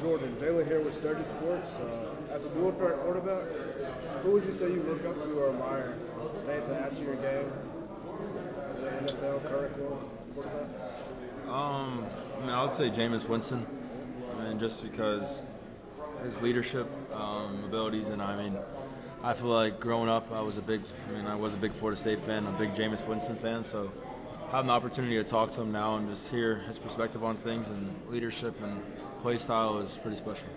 Jordan, Jalen here with Sturgis Sports. As a dual threat quarterback, who would you say you look up to or admire? Things that add to your game as an NFL current quarterback? I would say Jameis Winston. Just because his leadership abilities, and I feel like growing up, I was a big Florida State fan, a big Jameis Winston fan. So having the opportunity to talk to him now and just hear his perspective on things and leadership and play style is pretty special.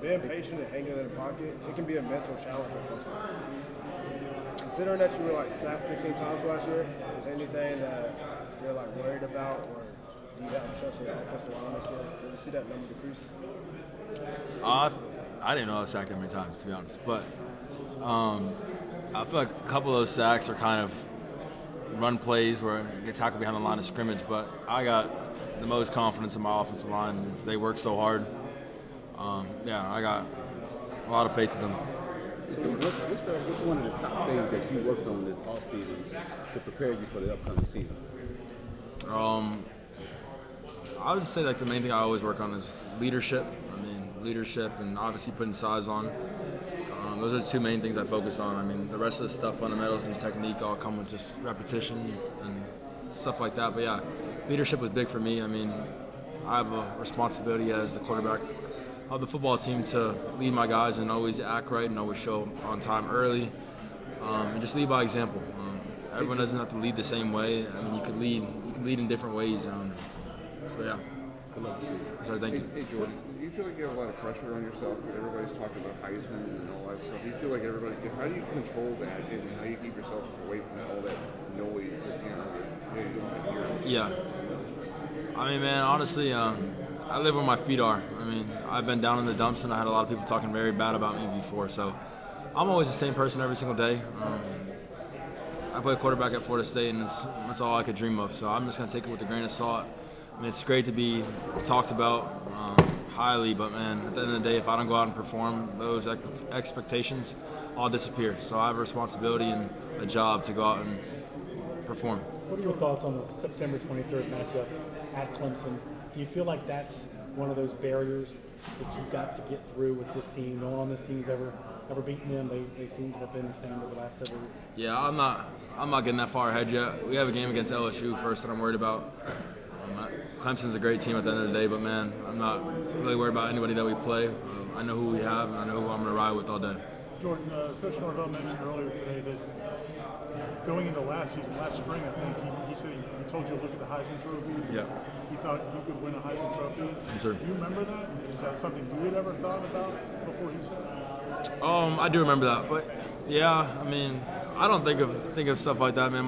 Being patient and hanging in the pocket, it can be a mental challenge at sometimes. Considering that you were sacked 15 times last year, is there anything that you're worried about, or do you have trust in the offensive line this year? Can you see that number decrease? I didn't know I was sacked that many times, to be honest. But I feel like a couple of those sacks are kind of run plays where they tackle behind the line of scrimmage. But I got the most confidence in my offensive line. They work so hard. I got a lot of faith in them. So what's one of the top things that you worked on this offseason to prepare you for the upcoming season? I would just say the main thing I always work on is leadership. Leadership and obviously putting size on. Those are the two main things I focus on. The rest of the stuff, fundamentals and technique, all come with just repetition and stuff like that. But yeah, leadership was big for me. I have a responsibility as the quarterback of the football team to lead my guys and always act right and always show on time early, and just lead by example. Everyone doesn't have to lead the same way. You can lead in different ways. So yeah. Good luck to you. Sorry, thank you. Hey Jordan, do you feel like you have a lot of pressure on yourself? Everybody's talking about Heisman and all that stuff. Do you feel like how do you control that, and how do you keep yourself away from all that noise that you don't want to hear? Yeah. Man, honestly, I live where my feet are. I've been down in the dumps, and I had a lot of people talking very bad about me before. So I'm always the same person every single day. I play quarterback at Florida State, and that's all I could dream of. So I'm just going to take it with a grain of salt. It's great to be talked about highly, but man, at the end of the day, if I don't go out and perform, those expectations all disappear. So I have a responsibility and a job to go out and perform. What are your thoughts on the September 23rd matchup at Clemson? Do you feel like that's one of those barriers that you've got to get through with this team? No one on this team's ever beaten them. They seem to have been the same over the last several weeks. Yeah, I'm not getting that far ahead yet. We have a game against LSU first that I'm worried about. Clemson's a great team at the end of the day, but man, I'm not really worried about anybody that we play. I know who we have, and I know who I'm going to ride with all day. Jordan, Coach Norvell mentioned earlier today that going into last spring, I think he said he told you to look at the Heisman Trophy. Yeah. He thought you could win a Heisman Trophy. Sure. Do you remember that? Is that something you had ever thought about before he said that? I do remember that, but yeah, I don't think of stuff like that, man.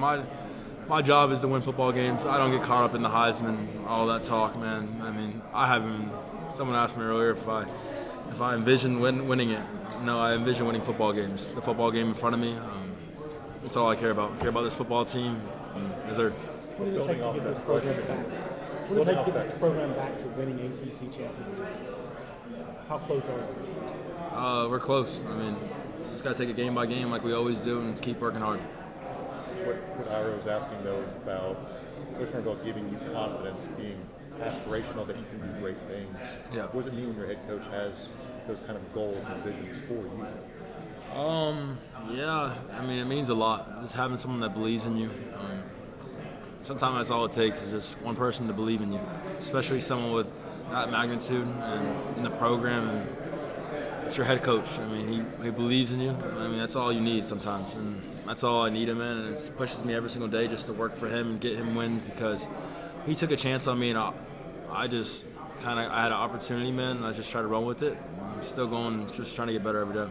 My job is to win football games. I don't get caught up in the Heisman, all that talk, man. I haven't. Someone asked me earlier if I envision winning it. No, I envision winning football games. The football game in front of me. That's all I care about. I care about this football team. Yes, sir. What does it take to get this program back? What does it take to get this program back to winning ACC championships? How close are we? We're close. Just got to take it game by game like we always do and keep working hard. What Ira was asking, though, is about Coach Norvell giving you confidence, being aspirational that you can do great things. Yeah. What does it mean when your head coach has those kind of goals and visions for you? Yeah, it means a lot. Just having someone that believes in you. Sometimes that's all it takes is just one person to believe in you, especially someone with that magnitude and in the program. And it's your head coach. He believes in you. That's all you need sometimes. And that's all I need him in, and it pushes me every single day just to work for him and get him wins because he took a chance on me, and I had an opportunity, man, and I just tried to run with it. I'm still going, just trying to get better every day.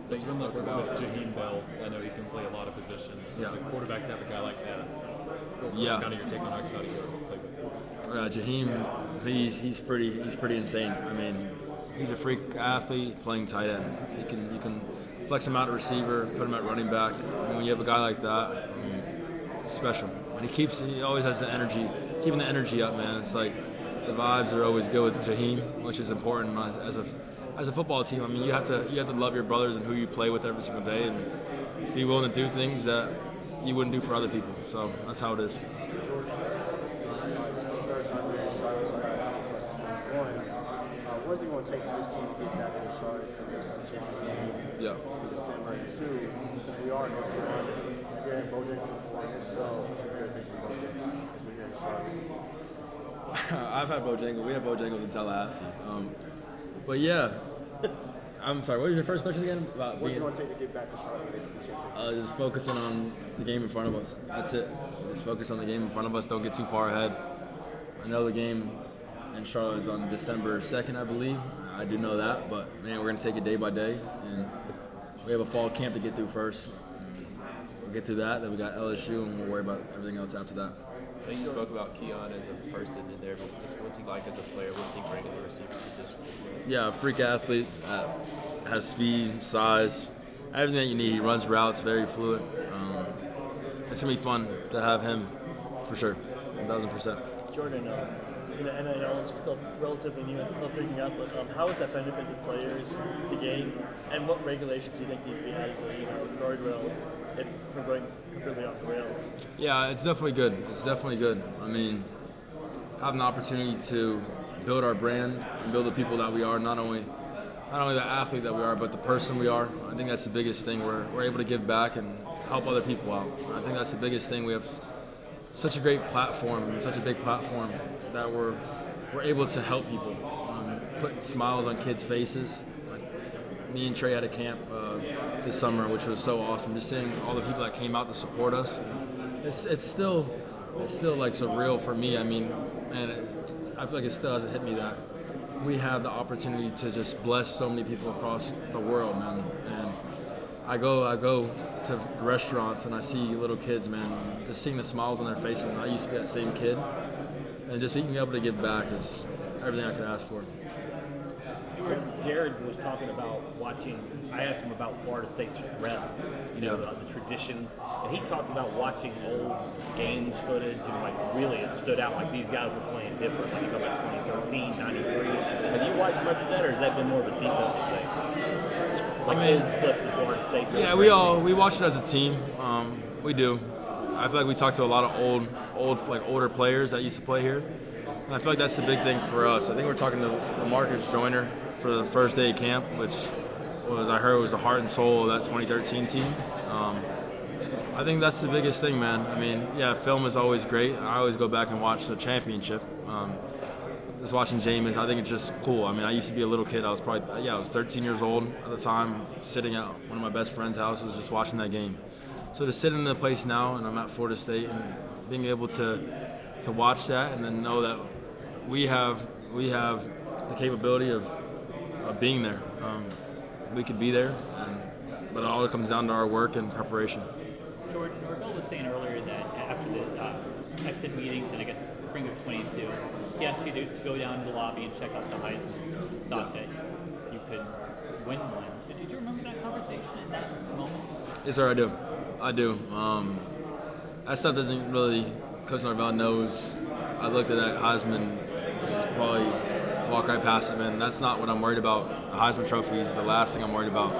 Let's talk about Jaheim Bell. I know he can play a lot of positions. Yeah. As a quarterback to have a guy like that, what's kind of your take on how exciting you are to play with? Jaheim, he's pretty insane. He's a freak athlete playing tight end. You can flex him out at receiver, put him at running back. When you have a guy like that, it's special. And he always has the energy, keeping the energy up, man. It's like the vibes are always good with Jaheim, which is important as a football team. You have to love your brothers and who you play with every single day, and be willing to do things that you wouldn't do for other people. So that's how it is. what is it going to take for this team to get back in Charlotte for this championship game Yeah. in December? And two, since we are in North Carolina, you're in Bojangles before this, so what's your favorite thing from Bojangles since we're here in Charlotte? I've had Bojangles. We have Bojangles in Tallahassee. But yeah, I'm sorry. What was your first question again? About What's it going to take to get back to Charlotte for this championship? just focusing on the game in front of us. That's it. Just focus on the game in front of us. Don't get too far ahead. I know the game in Charlotte is on December 2nd, I believe. I do know that, but man, we're going to take it day by day. And we have a fall camp to get through first. We'll get through that. Then we got LSU, and we'll worry about everything else after that. I think you spoke about Keon as a first in there, but just what's he like as a player? What's he bring to the receivers? Yeah, a freak athlete, has speed, size, everything that you need. He runs routes, very fluid. It's going to be fun to have him, for sure, 1,000%. Jordan, in the NIL, it's still relatively new and still picking up, but how would that benefit the players, the game, and what regulations do you think need to be added to, guardrail if we're going completely off the rails? Yeah, it's definitely good. It's definitely good. I mean, having the opportunity to build our brand and build the people that we are, not only the athlete that we are, but the person we are. I think that's the biggest thing. We're able to give back and help other people out. I think that's the biggest thing. We have such a great platform, such a big platform that we're able to help people, put smiles on kids' faces. Like me and Trey had a camp this summer, which was so awesome. Just seeing all the people that came out to support us. It's still like surreal for me. I mean, man, I feel like it still hasn't hit me that we have the opportunity to just bless so many people across the world, man. And I go to restaurants and I see little kids, man, just seeing the smiles on their faces. And I used to be that same kid, and just being able to give back is everything I could ask for. Jared was talking about watching. I asked him about Florida State's rep, the tradition, and he talked about watching old games footage and like really it stood out like these guys were playing different. Like you talk about 2013, 93. Have you watched much of that, or has that been more of a defensive thing? Like old clips of Florida State. Yeah, we watch it as a team. We do. I feel like we talk to a lot of older players that used to play here. And I feel like that's the big thing for us. I think we're talking to Marcus Joyner for the first day of camp, which I heard was the heart and soul of that 2013 team. I think that's the biggest thing, man. I mean, yeah, film is always great. I always go back and watch the championship. Just watching Jameis, I think it's just cool. I mean, I used to be a little kid. I was 13 years old at the time, sitting at one of my best friend's houses, just watching that game. So to sit in the place now, and I'm at Florida State, and being able to watch that, and then know that we have the capability of being there. We could be there, but it all comes down to our work and preparation. George, Norvell was saying earlier that after the exit meetings and I guess spring of 22, he asked you to go down to the lobby and check out the Heisman. Thought that you could win one. Did you remember that conversation in that moment? Yes, sir, I do. That stuff doesn't really, Coach Norvell knows. I looked at that Heisman, probably walk right past it, man. That's not what I'm worried about. The Heisman Trophy is the last thing I'm worried about.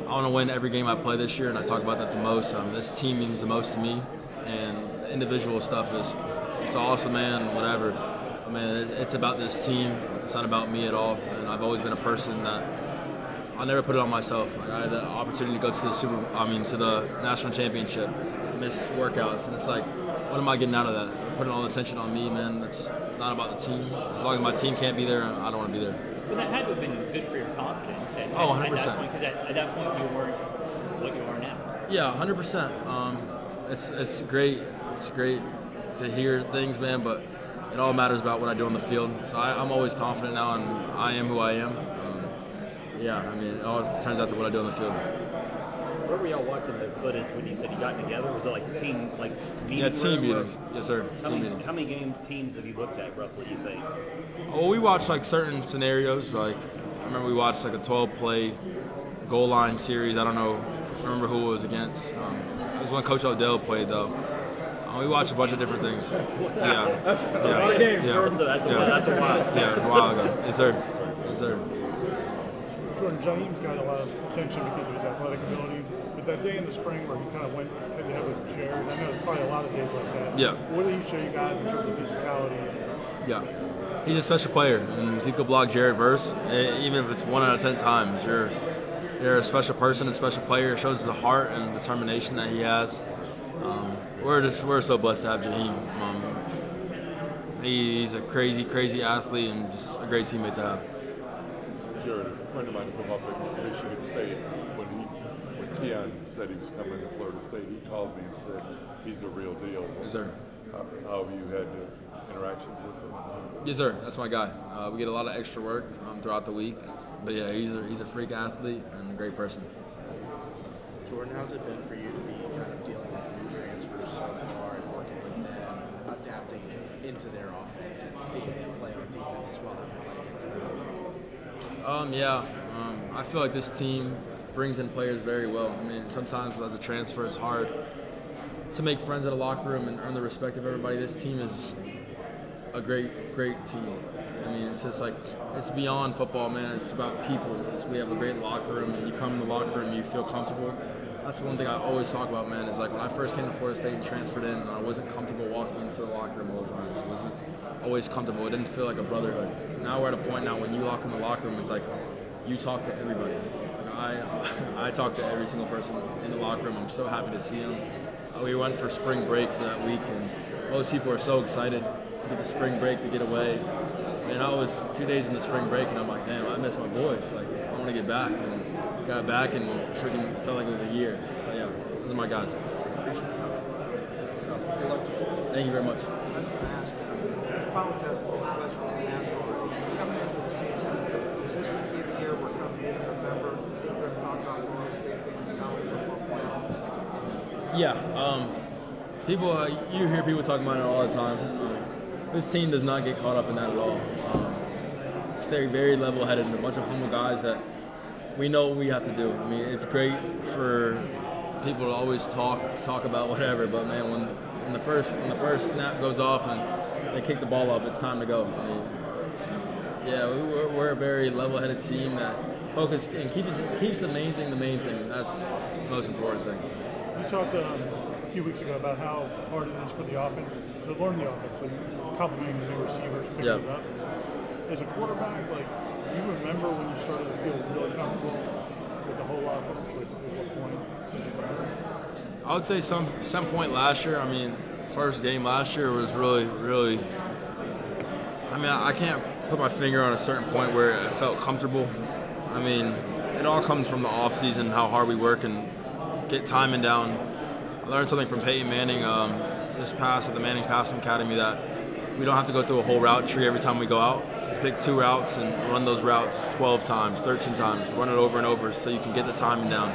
I want to win every game I play this year, and I talk about that the most. This team means the most to me, and the individual stuff it's awesome, man, whatever. I mean, it's about this team. It's not about me at all, and I've always been a person that I'll never put it on myself. Like, I had the opportunity to go to the national championship, miss workouts, and it's like, what am I getting out of that? Putting all the attention on me, man. It's not about the team. As long as my team can't be there, I don't want to be there. But that had to have been good for your confidence. 100%. Because at that point you weren't what you are now. Yeah, 100%. It's great. It's great to hear things, man, but it all matters about what I do on the field. So I'm always confident now, and I am who I am. It all turns out to what I do on the field. Where were y'all watching the footage when you said you got together? Was it like team meeting? Yeah, team meetings. Yes, sir. Team meetings. How many teams have you looked at roughly, you think? Well, we watched like certain scenarios. Like I remember we watched like a 12-play goal line series. I remember who it was against. It was when Coach Odell played though. We watched a bunch of different things. Yeah. That's a lot of games, Jordan. So that's a while. Yeah, it was a while ago. Yes, sir. Yes, sir. Jordan, Jaheim's got a lot of attention because of his athletic ability. But that day in the spring where he kind of went head-to-head with Jared, I know there's probably a lot of days like that. Yeah. What did he show you guys in terms of physicality? Yeah. he's a special player, and he could block Jared Verse, even if it's 1 out of 10 times. You're a special person, a special player. It shows the heart and determination that he has. We're so blessed to have Jaheim. He's a crazy athlete and just a great teammate to have. Jared, a friend of mine come up at Michigan State when Keon said he was coming to Florida State. He called me and said he's the real deal. Yes, sir. How have you had interactions with him? Yes, sir. That's my guy. We get a lot of extra work throughout the week. But yeah, he's a freak athlete and a great person. Jordan, how's it been for you to be kind of dealing with new transfers so far and working with them, adapting into their offense and seeing them play on defense as well as play against them? I feel like this team brings in players very well. I mean, sometimes as a transfer, it's hard to make friends in a locker room and earn the respect of everybody. This team is a great team. I mean, it's just like, it's beyond football, man. It's about people. We have a great locker room, and you come in the locker room, you feel comfortable. That's one thing I always talk about, man, is like when I first came to Florida State and transferred in, I wasn't comfortable walking into the locker room all the time. I wasn't always comfortable. It didn't feel like a brotherhood. Now we're at a point now when you walk in the locker room, it's like you talk to everybody. Like I talk to every single person in the locker room. I'm so happy to see them. We went for spring break for that week, and most people are so excited to get the spring break, to get away. And I was 2 days in the spring break, and I'm like, damn, I miss my boys. Like, I want to get back. And got back, and freaking felt like it was a year. But yeah, those are my guys. Good luck to you. Thank you very much. I'm going to ask, apologize for the question I asked already. Coming into the season, is this going to be the year we're coming in November? We're going to talk about Florida State being college football playoff? Yeah. People, you hear people talking about it all the time. This team does not get caught up in that at all. They're very level-headed and a bunch of humble guys that we know what we have to do. I mean, it's great for people to always talk about whatever, but man, when the first snap goes off and they kick the ball up, it's time to go. I mean, yeah, we're a very level-headed team that focuses and keeps the main thing the main thing. That's the most important thing. You talked a few weeks ago about how hard it is for the offense to learn the offense, like complimenting the new receivers, picking it up. As a quarterback, like, do you remember when you started to feel really comfortable with the whole offense? Like, at what point? I would say some point last year. I mean, first game last year was really. I mean, I can't put my finger on a certain point where I felt comfortable. I mean, it all comes from the off season, how hard we work and get timing down. I learned something from Peyton Manning this pass at the Manning Passing Academy that we don't have to go through a whole route tree every time we go out. Pick 2 routes and run those routes 12 times, 13 times, run it over and over so you can get the timing down.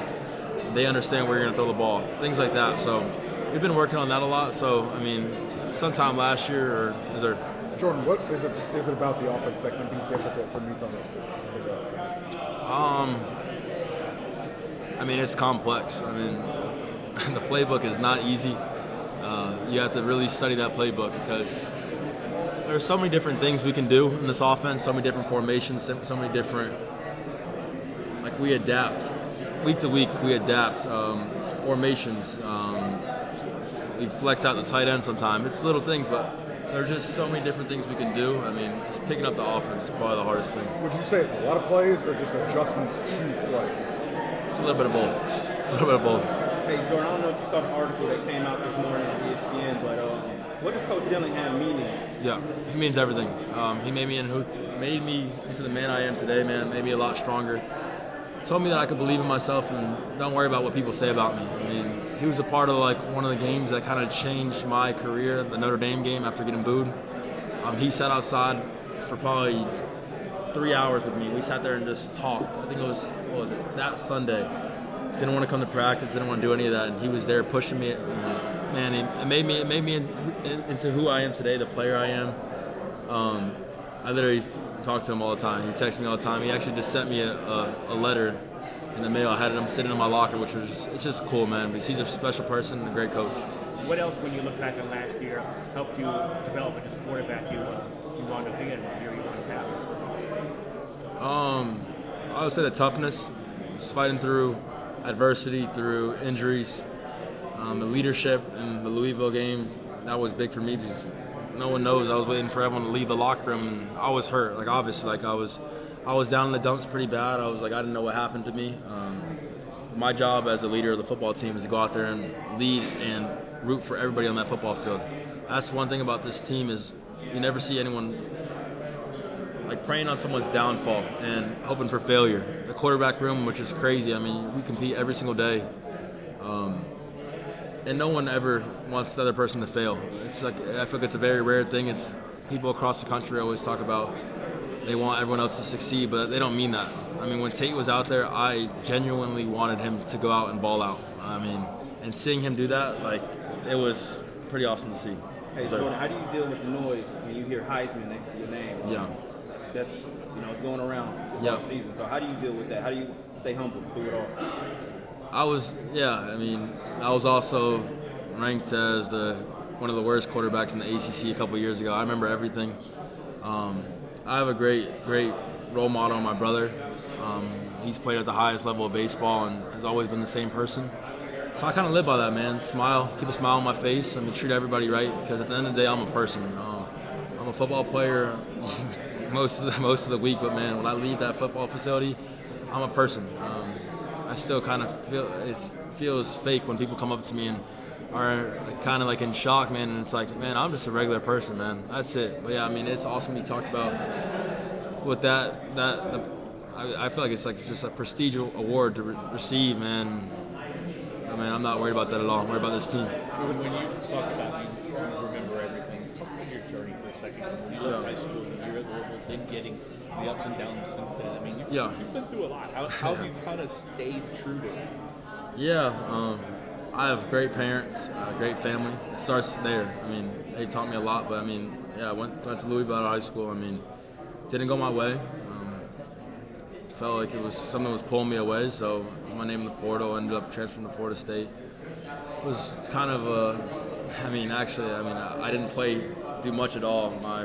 They understand where you're going to throw the ball, things like that. So we've been working on that a lot. So, I mean, sometime last year, or is there? Jordan, what is it about the offense that can be difficult for newcomers to pick up? I mean, it's complex. I mean, the playbook is not easy. You have to really study that playbook because there's so many different things we can do in this offense, so many different formations, so many different, like, we adapt. Week to week, we adapt formations. We flex out the tight end sometimes. It's little things, but there's just so many different things we can do. I mean, just picking up the offense is probably the hardest thing. Would you say it's a lot of plays or just adjustments to plays? It's a little bit of both. A little bit of both. Hey, Jordan, I don't know if you saw the article that came out this morning on ESPN, but what does Coach Dillingham mean? Yeah, he means everything. He made me into the man I am today, man. Made me a lot stronger. Told me that I could believe in myself and don't worry about what people say about me. I mean, he was a part of like one of the games that kind of changed my career, the Notre Dame game after getting booed. He sat outside for probably 3 hours with me. We sat there and just talked. I think it was, what was it, that Sunday. Didn't want to come to practice, didn't want to do any of that, and he was there pushing me. Man, it made me into who I am today, the player I am. I literally talk to him all the time. He texts me all the time. He actually just sent me a letter in the mail. I had him sitting in my locker, which was it's just cool, man. Because he's a special person and a great coach. What else, when you look back on last year, helped you develop as a quarterback you wanted to be in, what year you wanted to have? I would say the toughness, just fighting through adversity, through injuries, the leadership in the Louisville game. That was big for me because no one knows. I was waiting for everyone to leave the locker room, and I was hurt. Like obviously, like I was down in the dumps pretty bad. I was like I didn't know what happened to me. My job as a leader of the football team is to go out there and lead and root for everybody on that football field. That's one thing about this team is you never see anyone like preying on someone's downfall and hoping for failure. The quarterback room, which is crazy. I mean, we compete every single day. And no one ever wants the other person to fail. It's like I feel like it's a very rare thing. It's people across the country always talk about they want everyone else to succeed, but they don't mean that. I mean, when Tate was out there, I genuinely wanted him to go out and ball out. I mean, and seeing him do that, like, it was pretty awesome to see. Hey, Jordan, how do you deal with the noise when you hear Heisman next to your name? Yeah. That's it's going around the season. So how do you deal with that? How do you stay humble through it all? I was also ranked as one of the worst quarterbacks in the ACC a couple years ago. I remember everything. I have a great role model, my brother. He's played at the highest level of baseball and has always been the same person. So I kind of live by that, man. Smile, keep a smile on my face. I mean, treat everybody right because at the end of the day, I'm a person. I'm a football player most of the week, but man, when I leave that football facility, I'm a person. I still kind of feels fake when people come up to me and are kind of like in shock, man. And it's like, man, I'm just a regular person, man. That's it. But yeah, I mean, it's awesome. You talked about with I feel like it's like just a prestigious award to receive, man. I mean, I'm not worried about that at all. I'm worried about this team. When you talk about you remember everything, talk about your journey for a second. When you left high school, you're at Norvell, then getting the ups and downs since then. I mean, you've been through a lot. How have you kind of stayed true to it? Yeah, I have great parents, great family. It starts there. I mean, they taught me a lot, but I mean, yeah, I went to Louisville High School. I mean, didn't go my way. Felt like it was something was pulling me away, so my name in the portal, ended up transferring to Florida State. It was kind of I didn't do much at all my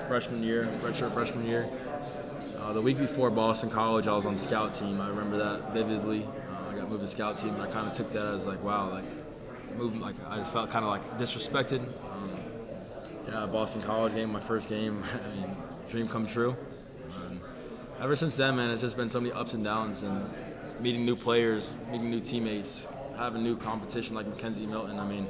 freshman year, redshirt freshman year. The week before Boston College, I was on the scout team. I remember that vividly. I got moved to scout team, and I kind of took that as like, wow, like moving, like I just felt kind of like disrespected. Boston College game, my first game. I mean, dream come true. Ever since then, man, it's just been so many ups and downs and meeting new players, meeting new teammates, having new competition like Mackenzie Milton. I mean,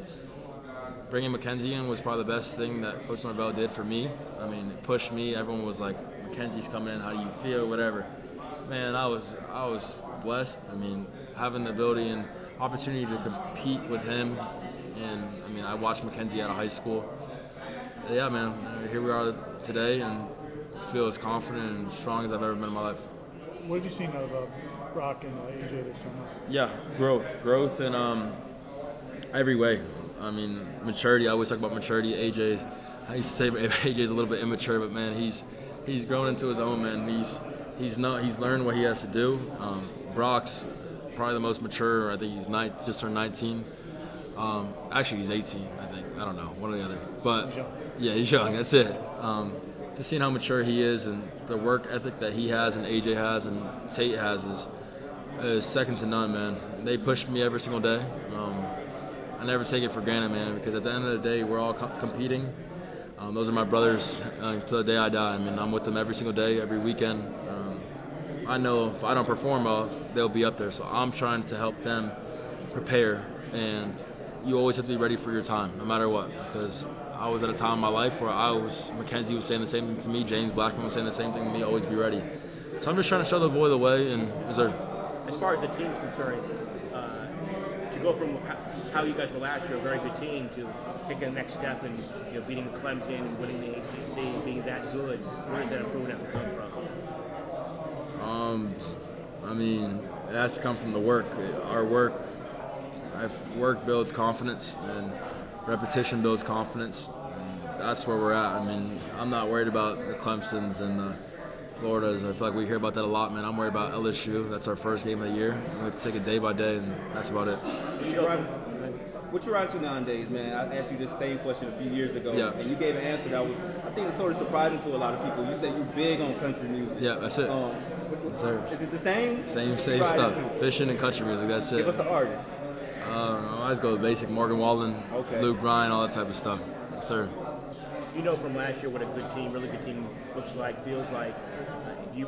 bringing Mackenzie in was probably the best thing that Coach Norvell did for me. I mean, it pushed me. Everyone was like, Mackenzie's coming in, how do you feel, whatever. Man, I was blessed. I mean, having the ability and opportunity to compete with him. And, I mean, I watched Mackenzie out of high school. Yeah, man, here we are today and feel as confident and strong as I've ever been in my life. What have you seen out of Brock and AJ this summer? Yeah, growth in every way. I mean, maturity. I always talk about maturity. I used to say AJ's a little bit immature, but man, he's grown into his own, man. He's learned what he has to do. Brock's probably the most mature. I think he's just turned 19. Actually, he's 18. I think. I don't know, one or the other. But yeah, he's young. That's it. Just seeing how mature he is and the work ethic that he has and AJ has and Tate has is second to none, man. They push me every single day. I never take it for granted, man, because at the end of the day, we're all competing. Those are my brothers until the day I die. I mean, I'm with them every single day, every weekend. I know if I don't perform well, they'll be up there. So I'm trying to help them prepare, and you always have to be ready for your time, no matter what, because I was at a time in my life where Mackenzie was saying the same thing to me, James Blackman was saying the same thing to me, always be ready. So I'm just trying to show the boy the way, and as far as the team's concerned, to go from how you guys were last year, a very good team, to taking the next step and beating Clemson and winning the ACC, being that good, where does that improvement have to come from? I mean, it has to come from the work. Our work builds confidence, and repetition builds confidence. And that's where we're at. I mean, I'm not worried about the Clemsons and the Floridas. I feel like we hear about that a lot, man. I'm worried about LSU. That's our first game of the year. We have to take it day by day, and that's about it. What you riding to nowadays, man? I asked you this same question a few years ago, yeah, and you gave an answer that was, I think, sort of surprising to a lot of people. You said you're big on country music. Yeah, that's it. Yes, sir. Is it the same? Same stuff. Fishing and country music, that's it. Give us an artist. I always go with basic Morgan Wallen, okay, Luke Bryan, all that type of stuff. Yes, sir. you know from last year what a good team, really good team looks like, feels like.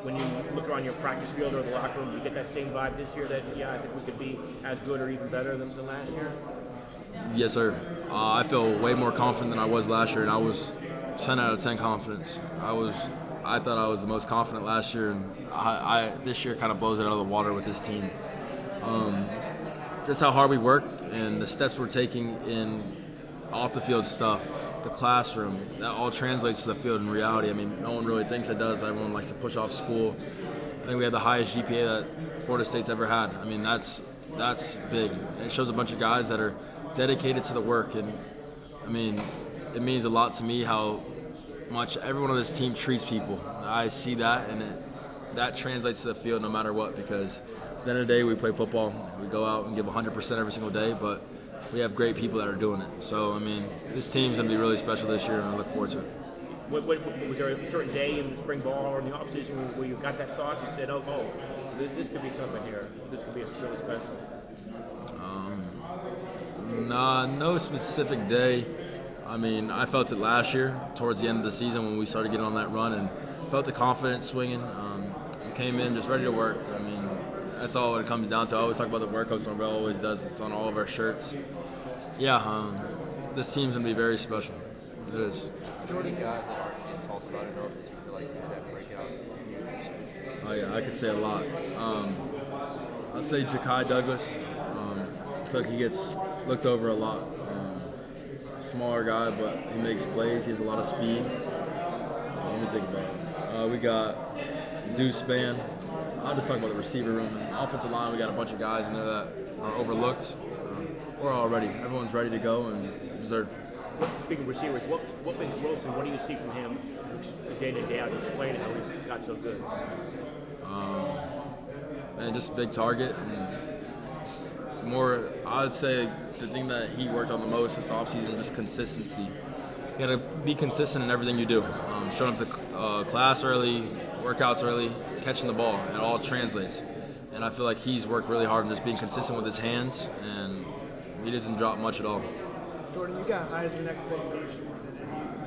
When you look around your practice field or the locker room, do you get that same vibe this year that, yeah, I think we could be as good or even better than last year? Yes, sir. I feel way more confident than I was last year, and I was 10 out of 10 confidence. I thought I was the most confident last year, and this year kind of blows it out of the water with this team. Just how hard we work and the steps we're taking in off the field stuff, the classroom, that all translates to the field in reality. I mean, no one really thinks it does. Everyone likes to push off school. I think we have the highest GPA that Florida State's ever had. I mean, that's big. It shows a bunch of guys that are dedicated to the work, and I mean, it means a lot to me how much everyone on this team treats people. I see that, and that translates to the field no matter what, because at the end of the day, we play football. We go out and give 100% every single day, but we have great people that are doing it. So, I mean, this team's going to be really special this year, and I look forward to it. Was there a certain day in the spring ball or in the offseason where you got that thought and said, oh, this could be something here. This could be really special? No specific day. I mean, I felt it last year towards the end of the season when we started getting on that run and felt the confidence swinging. Came in just ready to work. I mean, that's all it comes down to. I always talk about the work Coach Norvell always does. It's on all of our shirts. Yeah, this team's going to be very special. It is. Jordan, guys that aren't getting talked about enough that you feel like you that breakout years? Oh, yeah, I could say a lot. I'd say Ja'Kai Douglas. I feel like he gets looked over a lot. Smaller guy, but he makes plays. He has a lot of speed. Let me think about it. We got Deuce Spann. I'll just talk about the receiver room. And offensive line, we got a bunch of guys in there that are overlooked. We're all ready. Everyone's ready to go and deserve. Speaking of receivers, what makes Wilson? What do you see from him day in and day out? Explain how he's got so good. And just a big target. And more, I would say the thing that he worked on the most this offseason, just consistency. You got to be consistent in everything you do. Showing up to class early, workouts early, catching the ball. It all translates. And I feel like he's worked really hard on just being consistent with his hands, and he doesn't drop much at all. Jordan, you got Heisman expectations,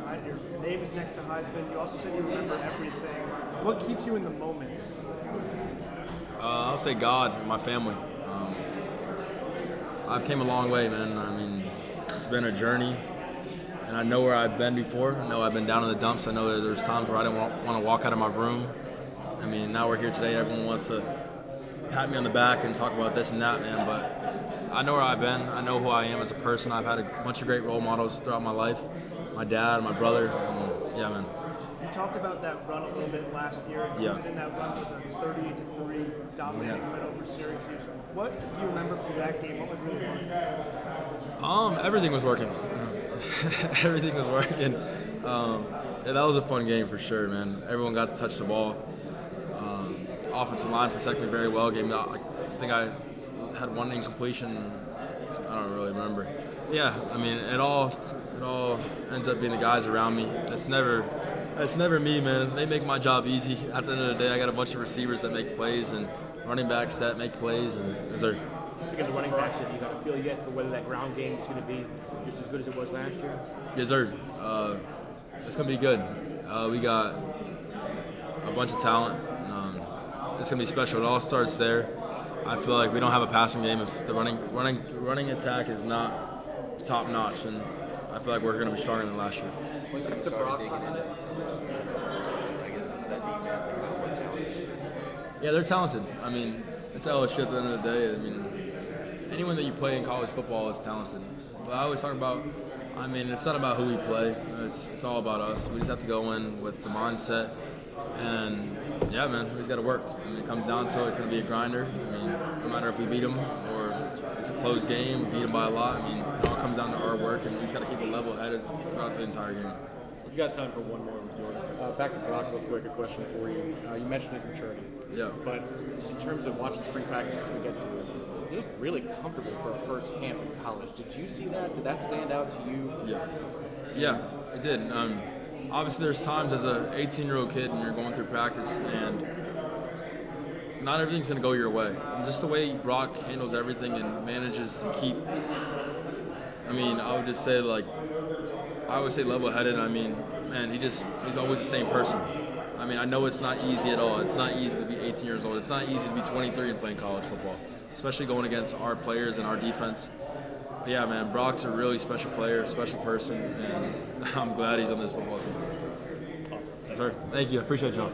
and your name is next to Heisman. You also said you remember everything. What keeps you in the moment? I'll say God and my family. I've came a long way, man. I mean, it's been a journey, and I know where I've been before. I know I've been down in the dumps. I know that there's times where I didn't want to walk out of my room. I mean, now we're here today. Everyone wants to pat me on the back and talk about this and that, man. But I know where I've been. I know who I am as a person. I've had a bunch of great role models throughout my life. My dad, my brother. Yeah, man. You talked about that run a little bit last year. Yeah. And that run was a 30-3 dominating win over Syracuse. What do you remember from that game? What was really fun? Everything was working. Everything was working. Yeah, that was a fun game for sure, man. Everyone got to touch the ball. Offensive line protected me very well. Gave me, I think I had one incompletion. I don't really remember. Yeah, I mean, it all ends up being the guys around me. It's never me, man. They make my job easy. At the end of the day, I got a bunch of receivers that make plays and running backs that make plays, and deserve. Speaking of the running backs, have you got a feel yet for whether that ground game is going to be just as good as it was last year? Yes, sir. It's going to be good. We got a bunch of talent. It's going to be special. It all starts there. I feel like we don't have a passing game if the running attack is not top notch, and I feel like we're going to be stronger than last year. When you started digging into, I guess, just that defense and what talent is. Yeah, they're talented. I mean, it's LSU at the end of the day. I mean, anyone that you play in college football is talented. But I always talk about, I mean, it's not about who we play. It's all about us. We just have to go in with the mindset. And, yeah, man, we just got to work. I mean, it comes down to it. It's going to be a grinder. I mean, no matter if we beat them or it's a close game, we beat them by a lot. I mean, it all comes down to our work, and we just got to keep it level-headed throughout the entire game. You got time for one more, Jordan. Back to Brock real quick, a question for you. You mentioned his maturity. Yeah. But in terms of watching spring practices we get to, he looked really comfortable for a first camp in college. Did you see that? Did that stand out to you? Yeah, it did. Obviously, there's times as an 18-year-old kid and you're going through practice and not everything's going to go your way. And just the way Brock handles everything and manages to keep, I mean, I would just say, like, I would say level-headed. I mean, man, he's always the same person. I mean, I know it's not easy at all. It's not easy to be 18 years old. It's not easy to be 23 and playing college football, especially going against our players and our defense. But yeah, man, Brock's a really special player, a special person, and I'm glad he's on this football team. Awesome. Yes, sir. Thank you. I appreciate y'all.